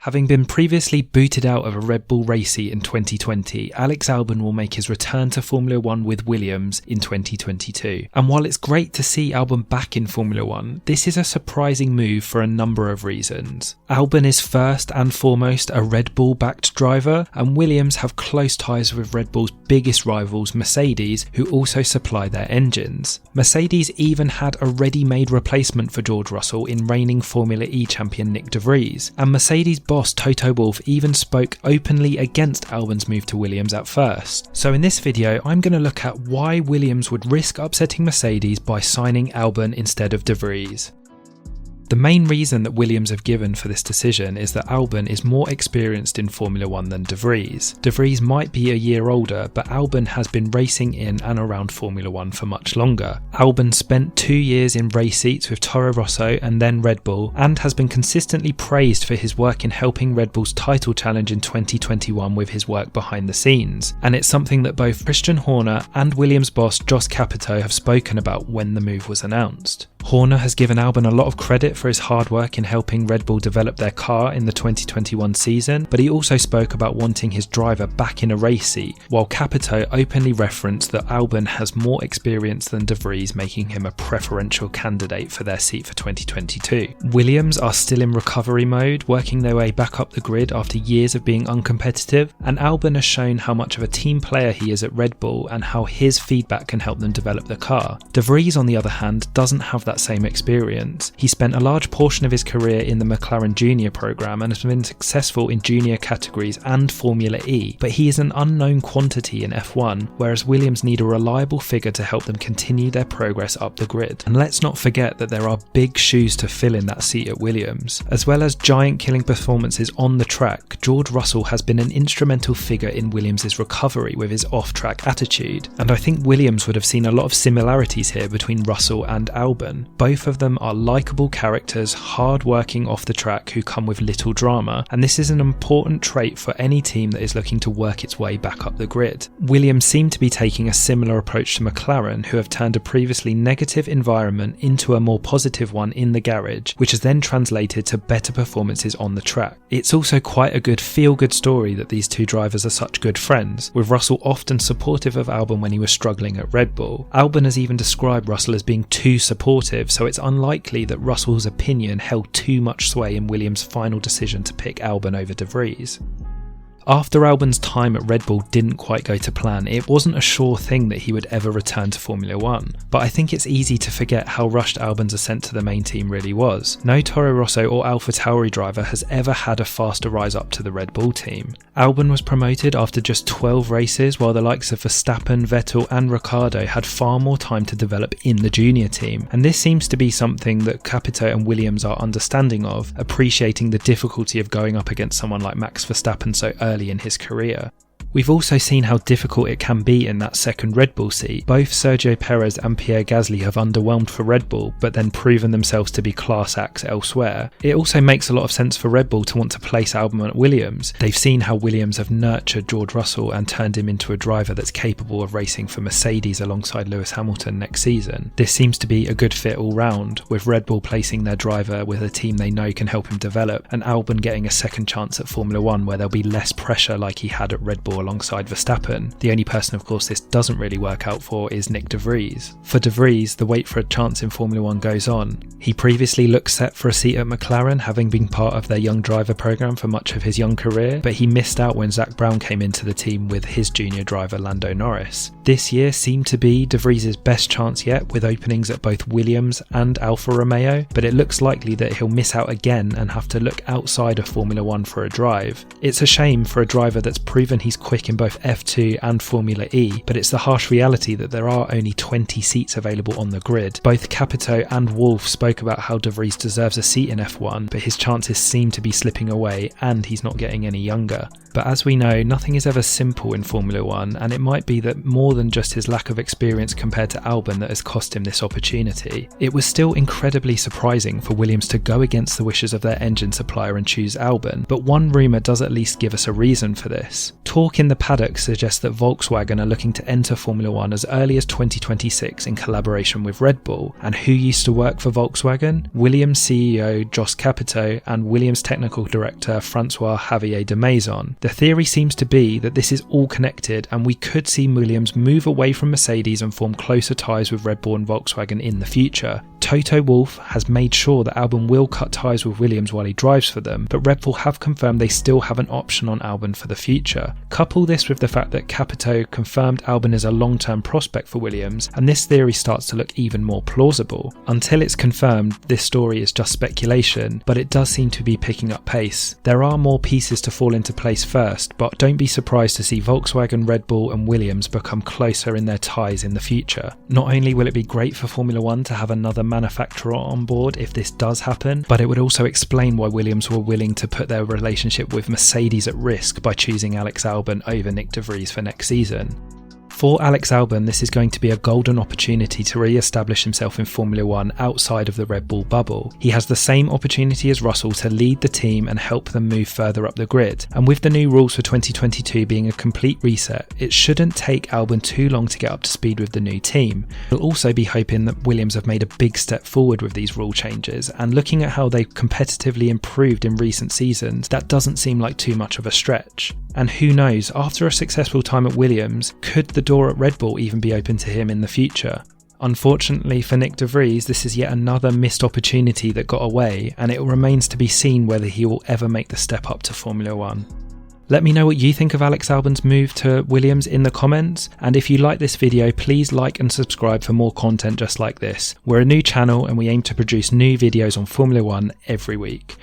Having been previously booted out of a Red Bull race seat in 2020, Alex Albon will make his return to Formula 1 with Williams in 2022. And while it's great to see Albon back in Formula 1, this is a surprising move for a number of reasons. Albon is first and foremost a Red Bull-backed driver, and Williams have close ties with Red Bull's biggest rivals, Mercedes, who also supply their engines. Mercedes even had a ready-made replacement for George Russell in reigning Formula E champion Nyck de Vries, and Mercedes boss Toto Wolff even spoke openly against Albon's move to Williams at first. So in this video, I'm going to look at why Williams would risk upsetting Mercedes by signing Albon instead of de Vries. The main reason that Williams have given for this decision is that Albon is more experienced in Formula 1 than de Vries. De Vries might be a year older, but Albon has been racing in and around Formula 1 for much longer. Albon spent 2 years in race seats with Toro Rosso and then Red Bull, and has been consistently praised for his work in helping Red Bull's title challenge in 2021 with his work behind the scenes. And it's something that both Christian Horner and Williams boss Joss Capito have spoken about when the move was announced. Horner has given Albon a lot of credit for his hard work in helping Red Bull develop their car in the 2021 season, but he also spoke about wanting his driver back in a race seat, while Capito openly referenced that Albon has more experience than de Vries, making him a preferential candidate for their seat for 2022. Williams are still in recovery mode, working their way back up the grid after years of being uncompetitive, and Albon has shown how much of a team player he is at Red Bull and how his feedback can help them develop the car. De Vries, on the other hand, doesn't have that same experience. He spent a large portion of his career in the McLaren Junior program and has been successful in junior categories and Formula E, but he is an unknown quantity in F1, whereas Williams need a reliable figure to help them continue their progress up the grid. And let's not forget that there are big shoes to fill in that seat at Williams. As well as giant killing performances on the track, George Russell has been an instrumental figure in Williams' recovery with his off-track attitude, and I think Williams would have seen a lot of similarities here between Russell and Albon. Both of them are likeable characters, hard-working off the track who come with little drama, and this is an important trait for any team that is looking to work its way back up the grid. Williams seem to be taking a similar approach to McLaren, who have turned a previously negative environment into a more positive one in the garage, which has then translated to better performances on the track. It's also quite a good feel-good story that these two drivers are such good friends, with Russell often supportive of Albon when he was struggling at Red Bull. Albon has even described Russell as being too supportive, so it's unlikely that Russell's opinion held too much sway in Williams' final decision to pick Albon over de Vries. After Albon's time at Red Bull didn't quite go to plan, it wasn't a sure thing that he would ever return to Formula 1, but I think it's easy to forget how rushed Albon's ascent to the main team really was. No Toro Rosso or AlphaTauri driver has ever had a faster rise up to the Red Bull team. Albon was promoted after just 12 races, while the likes of Verstappen, Vettel and Ricciardo had far more time to develop in the junior team, and this seems to be something that Capito and Williams are understanding of, appreciating the difficulty of going up against someone like Max Verstappen so early in his career. We've also seen how difficult it can be in that second Red Bull seat. Both Sergio Perez and Pierre Gasly have underwhelmed for Red Bull, but then proven themselves to be class acts elsewhere. It also makes a lot of sense for Red Bull to want to place Albon at Williams. They've seen how Williams have nurtured George Russell and turned him into a driver that's capable of racing for Mercedes alongside Lewis Hamilton next season. This seems to be a good fit all round, with Red Bull placing their driver with a team they know can help him develop, and Albon getting a second chance at Formula 1 where there'll be less pressure like he had at Red Bull alongside Verstappen. The only person, of course, this doesn't really work out for is Nyck de Vries. For de Vries, the wait for a chance in Formula 1 goes on. He previously looked set for a seat at McLaren, having been part of their young driver program for much of his young career, but he missed out when Zak Brown came into the team with his junior driver Lando Norris. This year seemed to be de Vries' best chance yet, with openings at both Williams and Alfa Romeo, but it looks likely that he'll miss out again and have to look outside of Formula 1 for a drive. It's a shame for a driver that's proven he's quick in both F2 and Formula E, but it's the harsh reality that there are only 20 seats available on the grid. Both Capito and Wolff spoke about how de Vries deserves a seat in F1, but his chances seem to be slipping away and he's not getting any younger. But as we know, nothing is ever simple in Formula One, and it might be that more than just his lack of experience compared to Albon that has cost him this opportunity. It was still incredibly surprising for Williams to go against the wishes of their engine supplier and choose Albon, but one rumour does at least give us a reason for this. Talk in the paddock suggests that Volkswagen are looking to enter Formula One as early as 2026 in collaboration with Red Bull. And who used to work for Volkswagen? Williams CEO Jos Capito and Williams technical director Francois Xavier de Maison. The theory seems to be that this is all connected, and we could see Williams move away from Mercedes and form closer ties with Red Bull and Volkswagen in the future. Toto Wolff has made sure that Albon will cut ties with Williams while he drives for them, but Red Bull have confirmed they still have an option on Albon for the future. Couple this with the fact that Capito confirmed Albon is a long-term prospect for Williams, and this theory starts to look even more plausible. Until it's confirmed, this story is just speculation, but it does seem to be picking up pace. There are more pieces to fall into place first, but don't be surprised to see Volkswagen, Red Bull and Williams become closer in their ties in the future. Not only will it be great for Formula One to have another manufacturer on board if this does happen, but it would also explain why Williams were willing to put their relationship with Mercedes at risk by choosing Alex Albon over Nyck de Vries for next season. For Alex Albon, this is going to be a golden opportunity to re-establish himself in Formula One outside of the Red Bull bubble. He has the same opportunity as Russell to lead the team and help them move further up the grid. And with the new rules for 2022 being a complete reset, it shouldn't take Albon too long to get up to speed with the new team. We'll also be hoping that Williams have made a big step forward with these rule changes, and looking at how they've competitively improved in recent seasons, that doesn't seem like too much of a stretch. And who knows, after a successful time at Williams, could the door at Red Bull even be open to him in the future? Unfortunately for Nyck de Vries, this is yet another missed opportunity that got away, and it remains to be seen whether he will ever make the step up to Formula One. Let me know what you think of Alex Albon's move to Williams in the comments, and if you like this video, please like and subscribe for more content just like this. We're a new channel and we aim to produce new videos on Formula One every week.